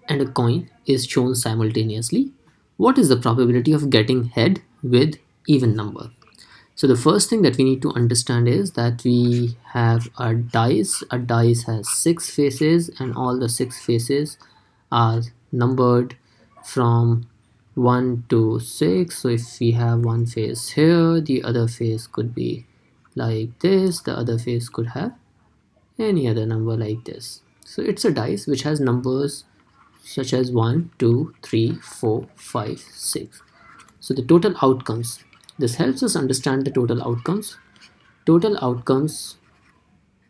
and a coin is shown simultaneously, what is the probability of getting head with even number? So the first thing that we need to understand is that we have a dice. A dice has 6 faces, and all the 6 faces are numbered from 1 to 6. So if we have one face here, the other face could be like this, the other face could have any other number like this. So it's a dice which has numbers such as 1, 2, 3, 4, 5, 6. So the total outcomes. This helps us understand the total outcomes. Total outcomes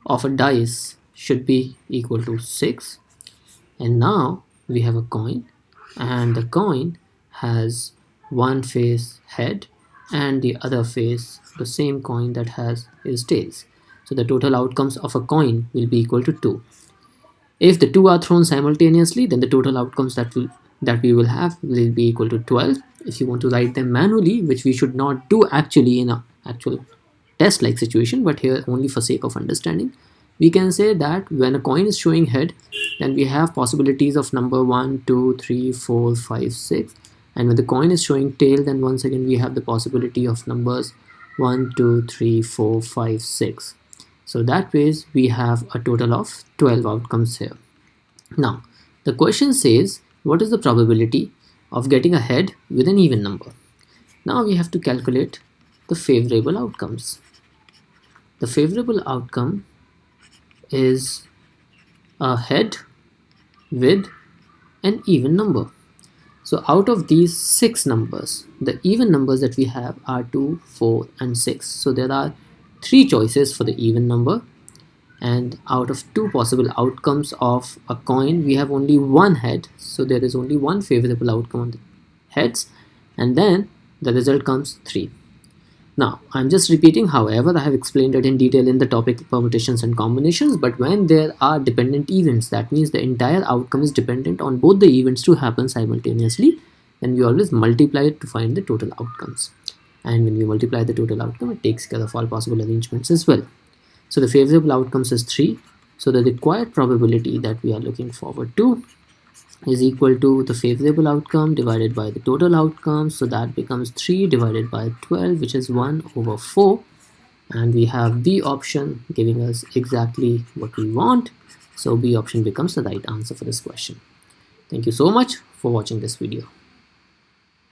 of a dice should be equal to 6. And now we have a coin, and the coin has one face head and the other face the same coin that has is tails. So the total outcomes of a coin will be equal to 2. If the two are thrown simultaneously, then the total outcomes that we will have will be equal to 12. If you want to write them manually, which we should not do actually in a actual test like situation, but here only for sake of understanding, we can say that when a coin is showing head, then we have possibilities of number 1, 2, 3, 4, 5, 6. And when the coin is showing tail, then once again we have the possibility of numbers 1, 2, 3, 4, 5, 6. So that ways we have a total of 12 outcomes here. Now, the question says, what is the probability of getting a head with an even number? Now we have to calculate the favorable outcomes. The favorable outcome is a head with an even number. So out of these 6 numbers, the even numbers that we have are 2, 4 and 6. So there are 3 choices for the even number, and out of 2 possible outcomes of a coin, we have only one head. So there is only one favorable outcome on the heads, and then the result comes 3. Now, I'm just repeating, however, I have explained it in detail in the topic permutations and combinations, but when there are dependent events, that means the entire outcome is dependent on both the events to happen simultaneously, then we always multiply it to find the total outcomes. And when we multiply the total outcome, it takes care of all possible arrangements as well. So the favorable outcomes is 3. So the required probability that we are looking forward to is equal to the favorable outcome divided by the total outcome. So that becomes 3 divided by 12, which is 1/4. And we have B option giving us exactly what we want. So B option becomes the right answer for this question. Thank you so much for watching this video.